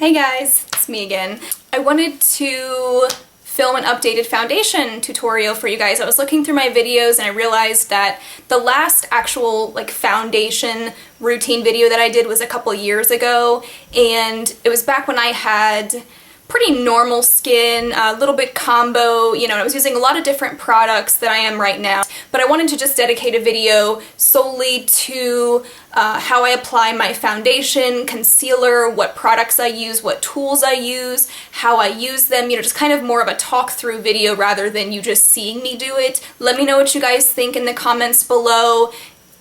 Hey guys, it's me again. I wanted to film an updated foundation tutorial for you guys. I was looking through my videos and I realized that the last actual foundation routine video that I did was a couple years ago, and it was back when I had pretty normal skin, a little bit combo, you know, I was using a lot of different products that I am right now, but I wanted to just dedicate a video solely to how I apply my foundation, concealer, what products I use, what tools I use, how I use them, you know, just kind of more of a talk through video rather than you just seeing me do it. Let me know what you guys think in the comments below.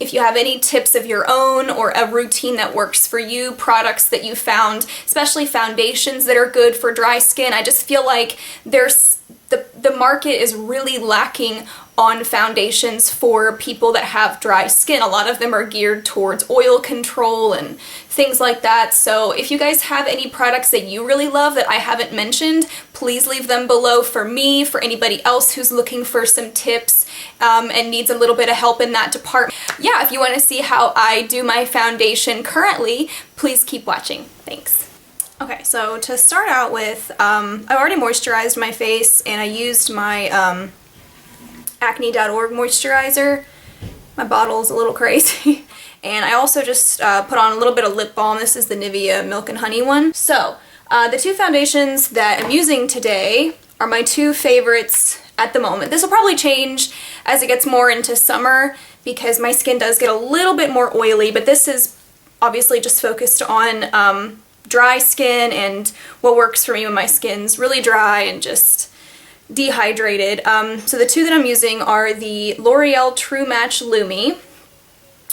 If you have any tips of your own or a routine that works for you, products that you found, especially foundations that are good for dry skin. I just feel like the market is really lacking on foundations for people that have dry skin. A lot of them are geared towards oil control and things like that. So if you guys have any products that you really love that I haven't mentioned, please leave them below for me, for anybody else who's looking for some tips and needs a little bit of help in that department. Yeah, if you want to see how I do my foundation currently, please keep watching. Thanks. Okay, so to start out with, I already moisturized my face and I used my acne.org moisturizer. My bottle's a little crazy. And I also just put on a little bit of lip balm. This is the Nivea Milk and Honey one. So, the two foundations that I'm using today are my two favorites at the moment. This will probably change as it gets more into summer because my skin does get a little bit more oily, but this is obviously just focused on dry skin and what works for me when my skin's really dry and just dehydrated. So the two that I'm using are the L'Oreal True Match Lumi.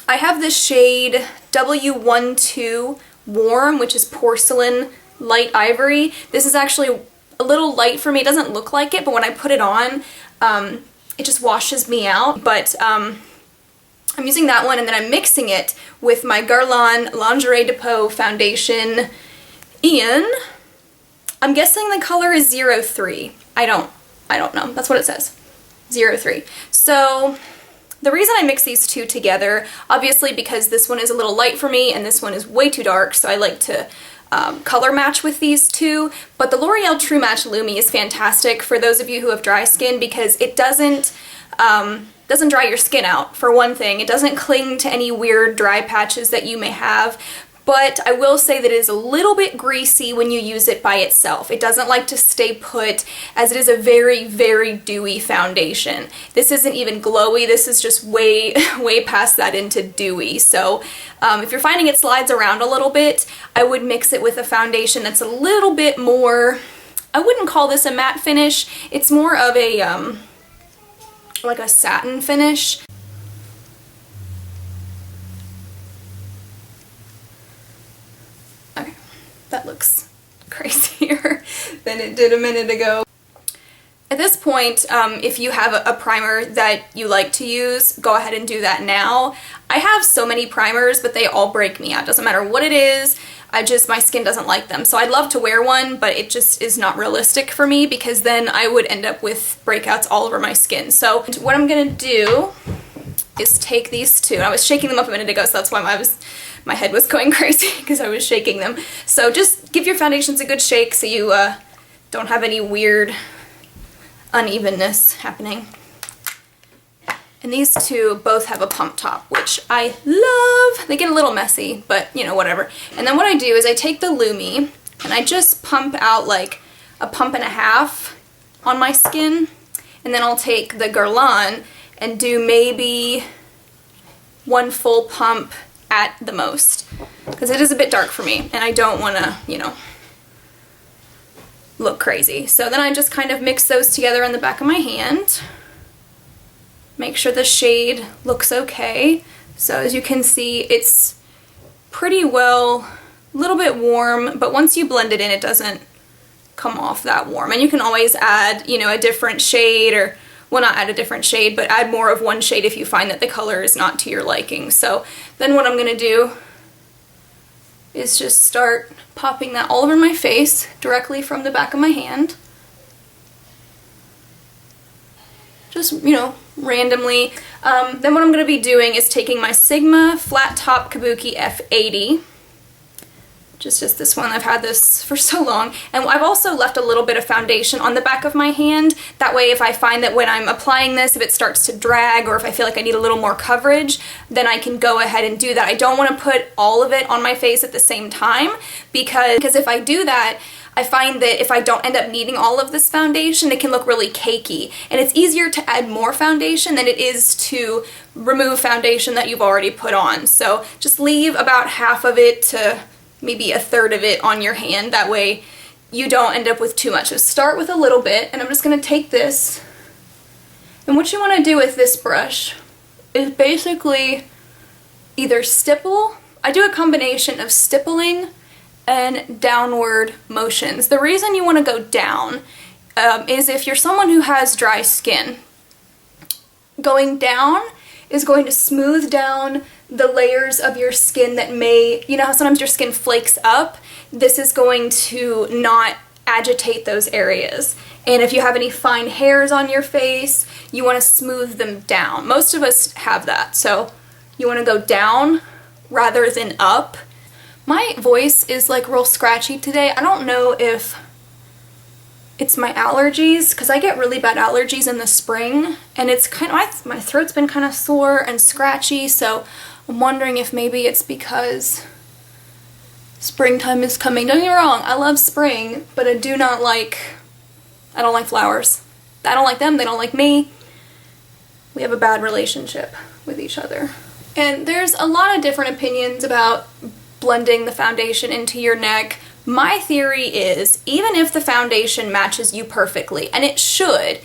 I have this shade W12 Warm, which is Porcelain Light Ivory. This is actually a little light for me. It doesn't look like it, but when I put it on, it just washes me out. But I'm using that one, and then I'm mixing it with my Guerlain Lingerie Depot foundation in, I'm guessing the color is 03. I don't know. That's what it says. 03. So the reason I mix these two together, obviously because this one is a little light for me and this one is way too dark, so I like to color match with these two. But the L'Oreal True Match Lumi is fantastic for those of you who have dry skin because it doesn't dry your skin out, for one thing. It doesn't cling to any weird dry patches that you may have. But I will say that it is a little bit greasy when you use it by itself. It doesn't like to stay put, as it is a very, very dewy foundation. This isn't even glowy, this is just way past that into dewy. So if you're finding it slides around a little bit, I would mix it with a foundation that's a little bit more, I wouldn't call this a matte finish, it's more of a, like a satin finish. That looks crazier than it did a minute ago. At this point, if you have a primer that you like to use, go ahead and do that now. I have so many primers, but they all break me out. Doesn't matter what it is, my skin doesn't like them. So I'd love to wear one, but it just is not realistic for me because then I would end up with breakouts all over my skin. So what I'm gonna do is take these two. I was shaking them up a minute ago, so that's why my head was going crazy because I was shaking them. So just give your foundations a good shake so you don't have any weird unevenness happening. And these two both have a pump top, which I love. They get a little messy, but you know, whatever. And then what I do is I take the Lumi and I just pump out like a pump and a half on my skin. And then I'll take the Guerlain and do maybe one full pump at the most, because it is a bit dark for me and I don't want to, you know, look crazy. So then I just kind of mix those together on the back of my hand. Make sure the shade looks okay. So as you can see, it's pretty well, a little bit warm, but once you blend it in, it doesn't come off that warm. And you can always add, you know, a different shade, or well, not add a different shade, but add more of one shade if you find that the color is not to your liking. So then what I'm gonna do is just start popping that all over my face directly from the back of my hand. Just, you know, randomly. Then what I'm gonna be doing is taking my Sigma Flat Top Kabuki F80, just this one. I've had this for so long. And I've also left a little bit of foundation on the back of my hand. That way if I find that when I'm applying this, if it starts to drag or if I feel like I need a little more coverage, then I can go ahead and do that. I don't want to put all of it on my face at the same time because if I do that, I find that if I don't end up needing all of this foundation, it can look really cakey. And it's easier to add more foundation than it is to remove foundation that you've already put on. So just leave about half of it to maybe a third of it on your hand. That way you don't end up with too much. So start with a little bit, and I'm just going to take this. And what you want to do with this brush is basically either stipple. I do a combination of stippling and downward motions. The reason you want to go down is if you're someone who has dry skin. Going down is going to smooth down the layers of your skin that may, you know how sometimes your skin flakes up? This is going to not agitate those areas. And if you have any fine hairs on your face, you want to smooth them down. Most of us have that, so you want to go down rather than up. My voice is like real scratchy today. I don't know if it's my allergies, because I get really bad allergies in the spring, and it's kind of, my throat's been kind of sore and scratchy, so I'm wondering if maybe it's because springtime is coming. Don't get me wrong, I love spring, but I don't like flowers. I don't like them, they don't like me. We have a bad relationship with each other. And there's a lot of different opinions about blending the foundation into your neck. My theory is, even if the foundation matches you perfectly, and it should,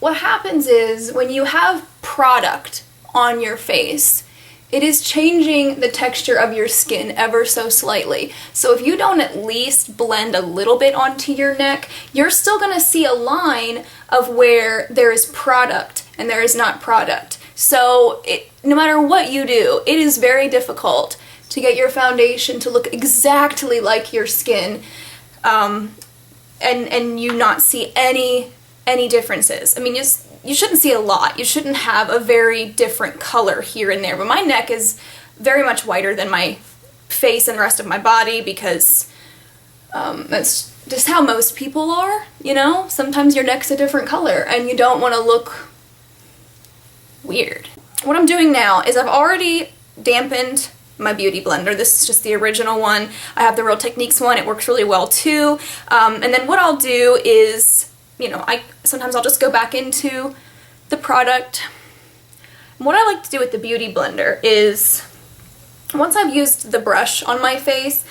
what happens is when you have product on your face, it is changing the texture of your skin ever so slightly. So if you don't at least blend a little bit onto your neck, you're still going to see a line of where there is product and there is not product. So no matter what you do, it is very difficult to get your foundation to look exactly like your skin, and you not see any differences. I mean, you shouldn't see a lot. You shouldn't have a very different color here and there, but my neck is very much whiter than my face and the rest of my body because that's just how most people are, you know? Sometimes your neck's a different color and you don't want to look weird. What I'm doing now is I've already dampened my beauty blender. This is just the original one. I have the Real Techniques one. It works really well too. And then what I'll do is, you know, sometimes I'll just go back into the product. And what I like to do with the beauty blender is, once I've used the brush on my face,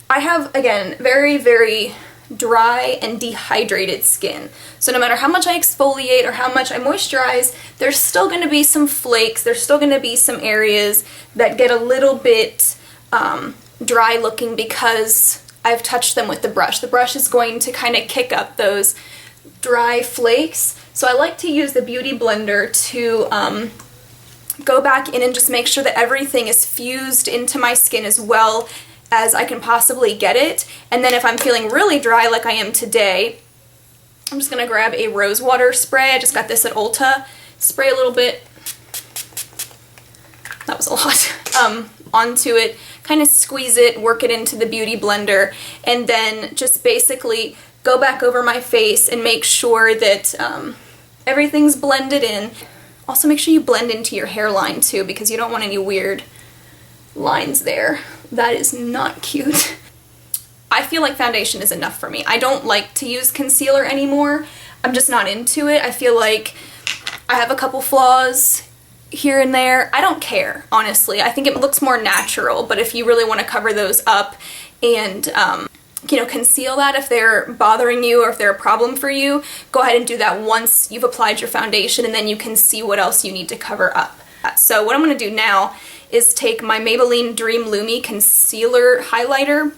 I have, again, very, very dry and dehydrated skin. So no matter how much I exfoliate or how much I moisturize, there's still going to be some flakes, there's still going to be some areas that get a little bit dry looking because I've touched them with the brush. The brush is going to kind of kick up those dry flakes. So I like to use the beauty blender to go back in and just make sure that everything is fused into my skin as well as I can possibly get it. And then if I'm feeling really dry like I am today, I'm just going to grab a rose water spray. I just got this at Ulta. Spray a little bit, that was a lot, onto it, kind of squeeze it, work it into the beauty blender, and then just basically go back over my face and make sure that everything's blended in. Also make sure you blend into your hairline too, because you don't want any weird lines there. That is not cute. I feel like foundation is enough for me. I don't like to use concealer anymore. I'm just not into it. I feel like I have a couple flaws here and there. I don't care, honestly. I think it looks more natural, but if you really want to cover those up and you know, conceal that if they're bothering you or if they're a problem for you, go ahead and do that once you've applied your foundation, and then you can see what else you need to cover up. So what I'm going to do now is take my Maybelline Dream Lumi concealer highlighter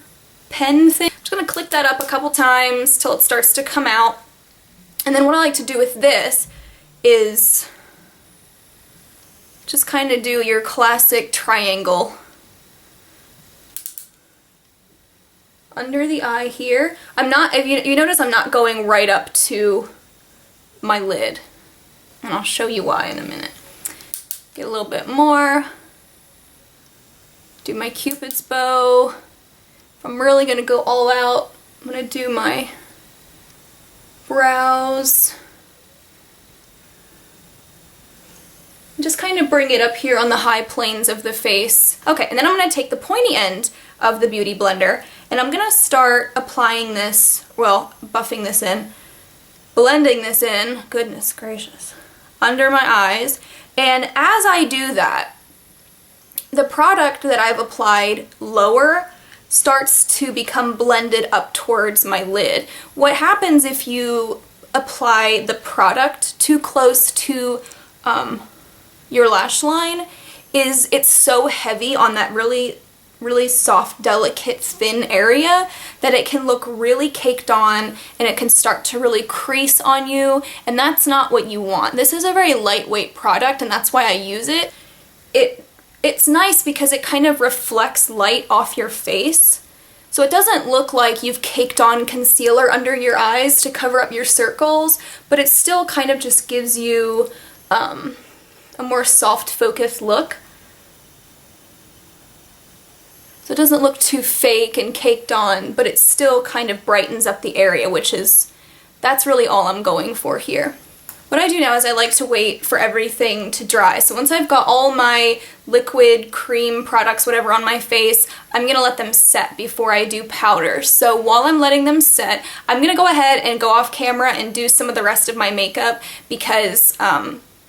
pen thing. I'm just going to click that up a couple times till it starts to come out. And then what I like to do with this is just kind of do your classic triangle under the eye here. I'm not, if you notice, I'm not going right up to my lid. And I'll show you why in a minute. Get a little bit more. do my Cupid's bow. If I'm really gonna go all out, I'm gonna do my brows. Just kind of bring it up here on the high planes of the face. Okay, and then I'm gonna take the pointy end of the Beauty Blender and I'm gonna start applying this, well, buffing this in, blending this in, goodness gracious, under my eyes. And as I do that, the product that I've applied lower starts to become blended up towards my lid. What happens if you apply the product too close to your lash line is it's so heavy on that really soft, delicate, thin area that it can look really caked on and it can start to really crease on you, and that's not what you want. This is a very lightweight product and that's why I use it. It's nice because it kind of reflects light off your face. So it doesn't look like you've caked on concealer under your eyes to cover up your circles, but it still kind of just gives you a more soft focused look. So it doesn't look too fake and caked on, but it still kind of brightens up the area, that's really all I'm going for here. What I do now is I like to wait for everything to dry. So once I've got all my liquid, cream products, whatever on my face, I'm gonna let them set before I do powder. So while I'm letting them set, I'm gonna go ahead and go off camera and do some of the rest of my makeup because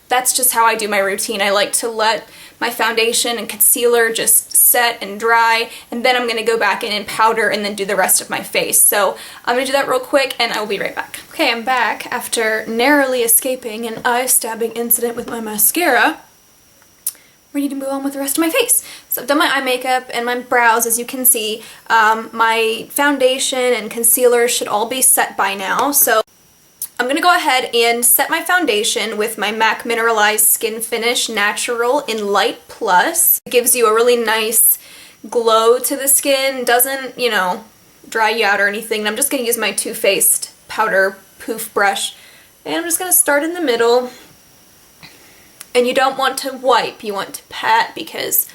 that's just how I do my routine. I like to let my foundation and concealer just set and dry, and then I'm going to go back in and powder and then do the rest of my face. So I'm going to do that real quick and I will be right back. Okay, I'm back after narrowly escaping an eye-stabbing incident with my mascara. Ready to move on with the rest of my face. So I've done my eye makeup and my brows, as you can see. My foundation and concealer should all be set by now. So I'm going to go ahead and set my foundation with my MAC Mineralized Skin Finish Natural in Light Plus. It gives you a really nice glow to the skin, doesn't, you know, dry you out or anything. And I'm just going to use my Too Faced powder poof brush. And I'm just going to start in the middle. And you don't want to wipe, you want to pat, because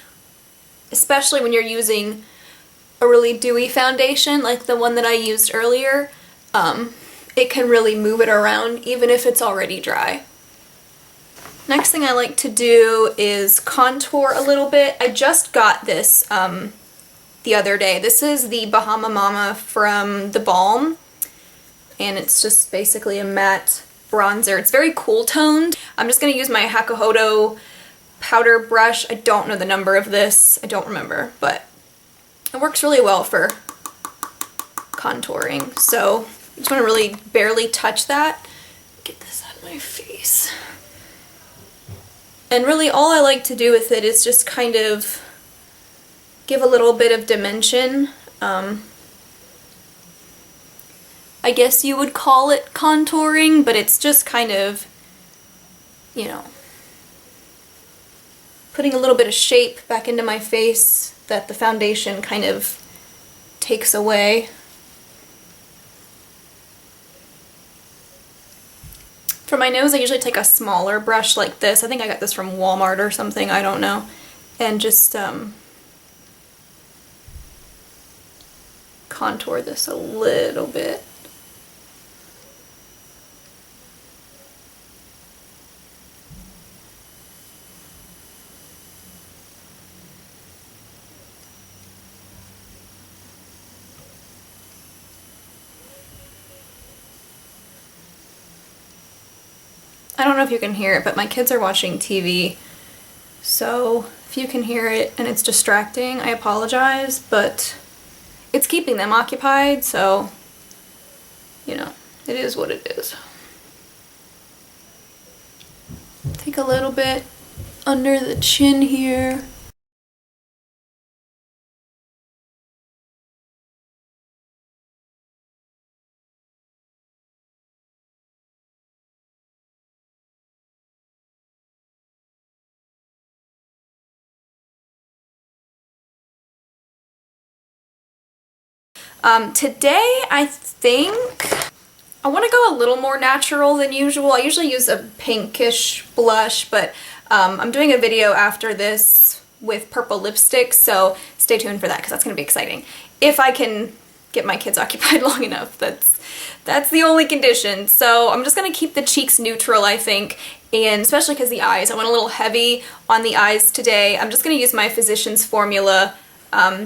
especially when you're using a really dewy foundation like the one that I used earlier, it can really move it around even if it's already dry. Next thing I like to do is contour a little bit. I just got this the other day. This is the Bahama Mama from The Balm, and it's just basically a matte bronzer. It's very cool toned. I'm just going to use my Hakuhodo powder brush. I don't know the number of this. I don't remember, but it works really well for contouring. So I just want to really barely touch that. Get this out of my face. And really all I like to do with it is just kind of give a little bit of dimension. I guess you would call it contouring, but it's just kind of, you know, putting a little bit of shape back into my face that the foundation kind of takes away. For my nose, I usually take a smaller brush like this. I think I got this from Walmart or something, I don't know. And just contour this a little bit. I don't know if you can hear it, but my kids are watching TV, so if you can hear it and it's distracting, I apologize, but it's keeping them occupied, so, you know, it is what it is. Take a little bit under the chin here. Today I think I want to go a little more natural than usual. I usually use a pinkish blush, but I'm doing a video after this with purple lipstick, so stay tuned for that because that's going to be exciting. If I can get my kids occupied long enough, that's the only condition. So I'm just going to keep the cheeks neutral, I think, and especially because the eyes, I went a little heavy on the eyes today. I'm just going to use my Physicians Formula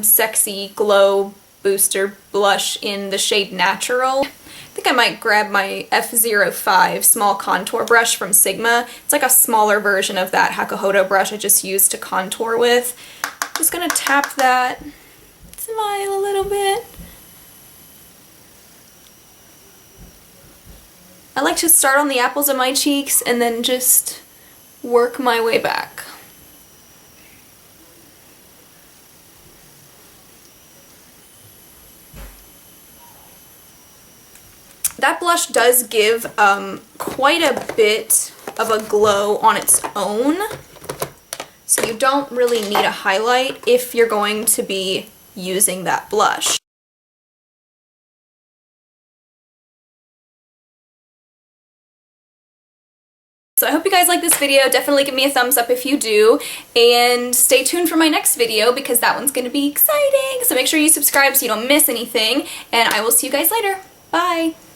Sexy Glow Booster Blush in the shade Natural. I think I might grab my F05 small contour brush from Sigma. It's like a smaller version of that Hakuhodo brush I just used to contour with. Just gonna tap that, smile a little bit. I like to start on the apples of my cheeks and then just work my way back. That blush does give quite a bit of a glow on its own, so you don't really need a highlight if you're going to be using that blush. So I hope you guys like this video. Definitely give me a thumbs up if you do, and stay tuned for my next video because that one's going to be exciting. So make sure you subscribe so you don't miss anything, and I will see you guys later. Bye!